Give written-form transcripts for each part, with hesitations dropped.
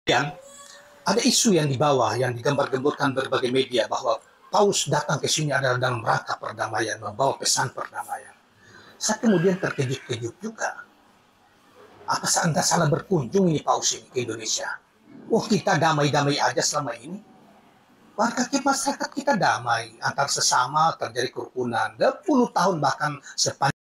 Yang ada isu yang dibawa, yang digambar-gemburkan berbagai media bahwa Paus datang ke sini adalah dalam rangka perdamaian, membawa pesan perdamaian. Saya kemudian terkejut-kejut juga. Apa Anda salah berkunjung ini Paus ini ke Indonesia? Oh, kita damai-damai aja selama ini. Warga masyarakat kita damai, antar sesama terjadi kerukunan. 20 tahun bahkan sepanjang.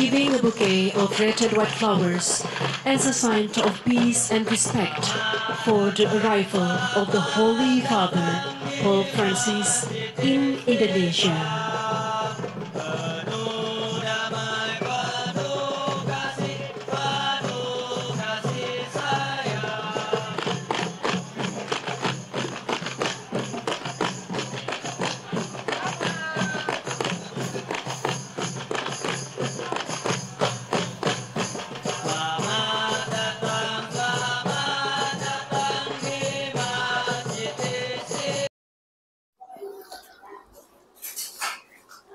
Giving a bouquet of red and white flowers as a sign of peace and respect for the arrival of the Holy Father, Pope Francis, in Indonesia.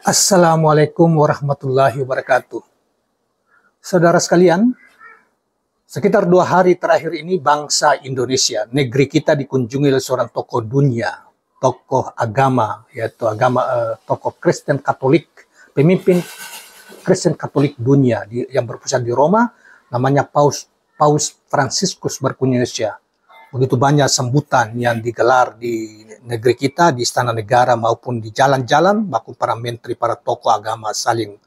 Assalamualaikum warahmatullahi wabarakatuh. Saudara sekalian, sekitar 2 hari terakhir ini bangsa Indonesia, negeri kita dikunjungi oleh seorang tokoh dunia, tokoh agama, yaitu tokoh Kristen Katolik, pemimpin Kristen Katolik dunia yang berpusat di Roma, namanya Paus Fransiskus berkunjung Indonesia. Begitu banyak sambutan yang digelar di negeri kita, di istana negara maupun di jalan-jalan, bahkan para menteri, para tokoh agama saling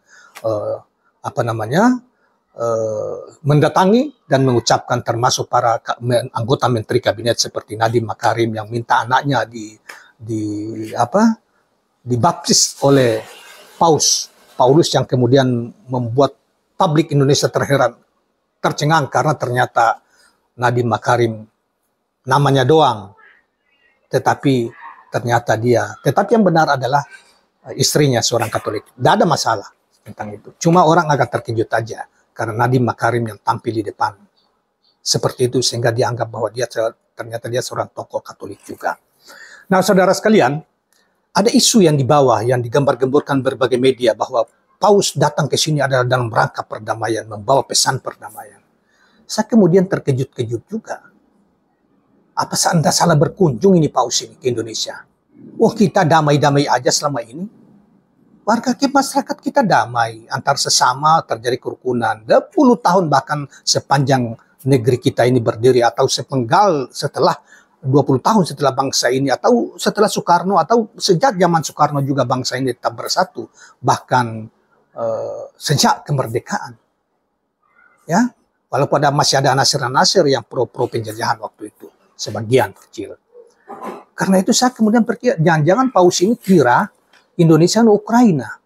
mendatangi dan mengucapkan, termasuk para anggota menteri kabinet seperti Nadiem Makarim yang minta anaknya dibaptis oleh Paulus yang kemudian membuat publik Indonesia tercengang karena ternyata Nadiem Makarim namanya doang, tetapi ternyata tetapi yang benar adalah istrinya seorang Katolik. Tidak ada masalah tentang itu. Cuma orang agak terkejut aja karena Nadiem Makarim yang tampil di depan seperti itu, sehingga dianggap bahwa ternyata dia seorang tokoh Katolik juga. Nah, saudara sekalian, ada isu yang dibawa, yang digambar-gemburkan berbagai media bahwa Paus datang ke sini adalah dalam rangka perdamaian, membawa pesan perdamaian. Saya kemudian terkejut-kejut juga. Apa Anda salah berkunjung ini Paus ini ke Indonesia? Oh, kita damai-damai aja selama ini. Warga masyarakat kita damai, antar sesama terjadi kerukunan. 20 tahun bahkan sepanjang negeri kita ini berdiri, atau sepenggal setelah 20 tahun setelah bangsa ini, atau setelah Soekarno, atau sejak zaman Soekarno juga bangsa ini tetap bersatu, bahkan sejak kemerdekaan. Ya, walaupun masih ada nasir-nasir yang pro penjajahan waktu itu, sebagian kecil. Karena itu saya kemudian berkira, jangan-jangan Paus ini kira Indonesia dan Ukraina.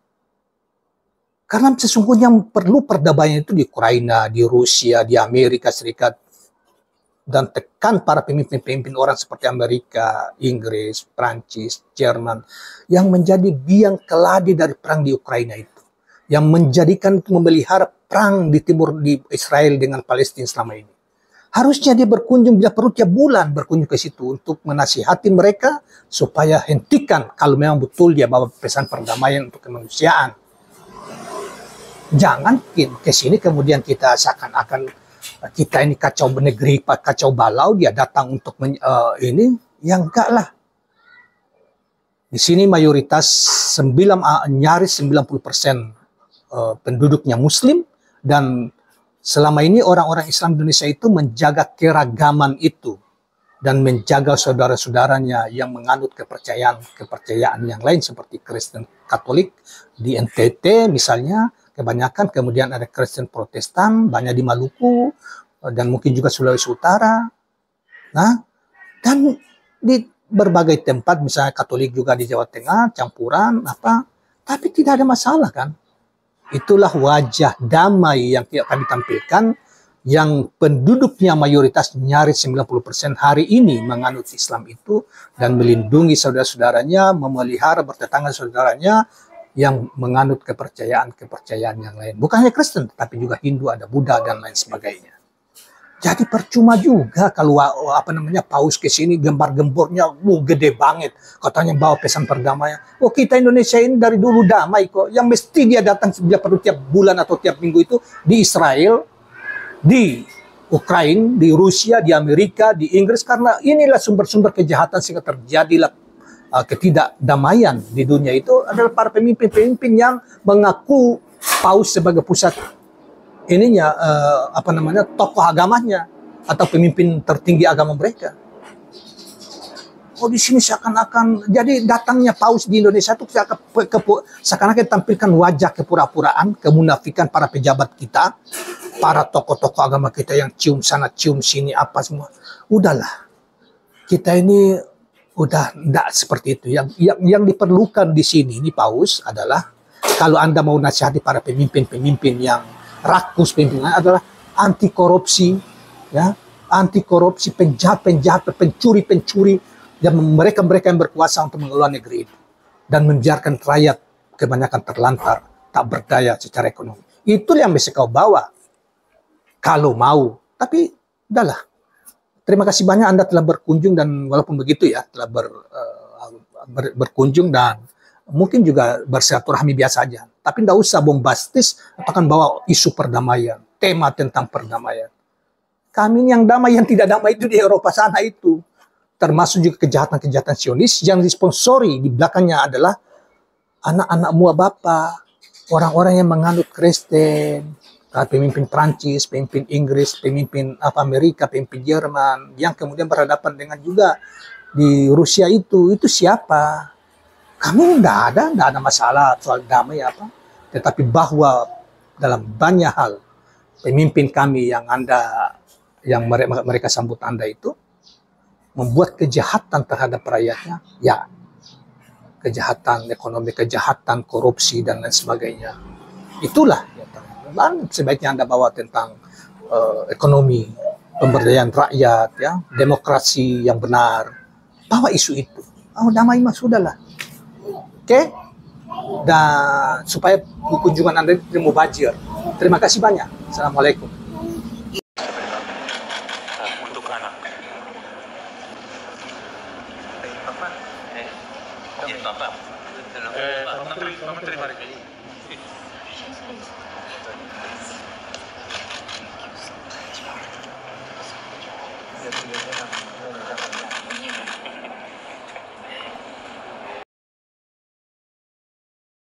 Karena sesungguhnya yang perlu perdamaian itu di Ukraina, di Rusia, di Amerika Serikat. Dan tekan para pemimpin-pemimpin orang seperti Amerika, Inggris, Prancis, Jerman, yang menjadi biang keladi dari perang di Ukraina itu. Yang menjadikan, memelihara perang di timur, di Israel dengan Palestina selama ini. Harusnya dia berkunjung, bila perlu tiap bulan berkunjung ke situ untuk menasihati mereka supaya hentikan kalau memang betul dia bawa pesan perdamaian untuk kemanusiaan. Jangan ke sini kemudian kita seakan-akan kita ini kacau negeri, kacau balau, dia datang untuk ini, yang enggak lah. Di sini mayoritas nyaris 90% penduduknya Muslim, dan selama ini orang-orang Islam Indonesia itu menjaga keragaman itu dan menjaga saudara-saudaranya yang menganut kepercayaan yang lain seperti Kristen Katolik di NTT misalnya, kebanyakan, kemudian ada Kristen Protestan banyak di Maluku dan mungkin juga Sulawesi Utara. Nah, dan di berbagai tempat misalnya Katolik juga di Jawa Tengah campuran tapi tidak ada masalah kan? Itulah wajah damai yang akan ditampilkan, yang penduduknya mayoritas nyaris 90% hari ini menganut Islam itu dan melindungi saudara-saudaranya, memelihara bertetangga saudaranya yang menganut kepercayaan yang lain. Bukan hanya Kristen, tapi juga Hindu, ada Buddha dan lain sebagainya. Jadi percuma juga kalau paus ke sini gembar-gembornya gede banget. Katanya bawa pesan perdamaian. Oh, kita Indonesia ini dari dulu damai kok. Yang mesti dia datang perlu tiap bulan atau tiap minggu itu di Israel, di Ukraina, di Rusia, di Amerika, di Inggris, karena inilah sumber-sumber kejahatan sehingga terjadilah ketidakdamaian di dunia itu adalah para pemimpin-pemimpin yang mengaku paus sebagai pusat tokoh agamanya atau pemimpin tertinggi agama mereka. Oh, di sini seakan-akan jadi datangnya paus di Indonesia itu seakan-akan tampilkan wajah kepura-puraan, kemunafikan para pejabat kita, para tokoh-tokoh agama kita yang cium sana cium sini apa semua. Udahlah, kita ini udah tidak seperti itu. Yang diperlukan di sini ini paus adalah kalau Anda mau nasihati para pemimpin-pemimpin yang rakus, pimpinan adalah anti korupsi, ya, anti korupsi, penjahat-penjahat, pencuri-pencuri, dan mereka yang berkuasa untuk mengelola negeri itu dan membiarkan rakyat kebanyakan terlantar, tak berdaya secara ekonomi. Itu yang bisa kau bawa kalau mau. Tapi udahlah. Terima kasih banyak Anda telah berkunjung, dan walaupun begitu ya telah berkunjung dan mungkin juga bersilaturahmi biasa aja. Tapi tidak usah bombastis, akan bawa isu perdamaian, tema tentang perdamaian. Kami yang damai, yang tidak damai itu di Eropa sana itu. Termasuk juga kejahatan-kejahatan Zionis yang disponsori di belakangnya adalah anak-anak muda Bapak, orang-orang yang menganut Kristen, pemimpin Prancis, pemimpin Inggris, pemimpin Amerika, pemimpin Jerman, yang kemudian berhadapan dengan juga di Rusia itu siapa? Kami tidak ada masalah soal damai apa. Tetapi bahwa dalam banyak hal pemimpin kami yang mereka sambut Anda itu membuat kejahatan terhadap rakyatnya, ya kejahatan ekonomi, kejahatan korupsi dan lain sebagainya. Itulah dan sebaiknya Anda bawa tentang ekonomi, pemberdayaan rakyat, ya, demokrasi yang benar. Bawa isu itu. Oh, damai mah sudahlah. Oke? Dan supaya kunjungan Anda tidak mubazir. Terima kasih banyak. Assalamualaikum. Untuk anak. Bapak? Iya, Bapak. Pak Menteri, mari.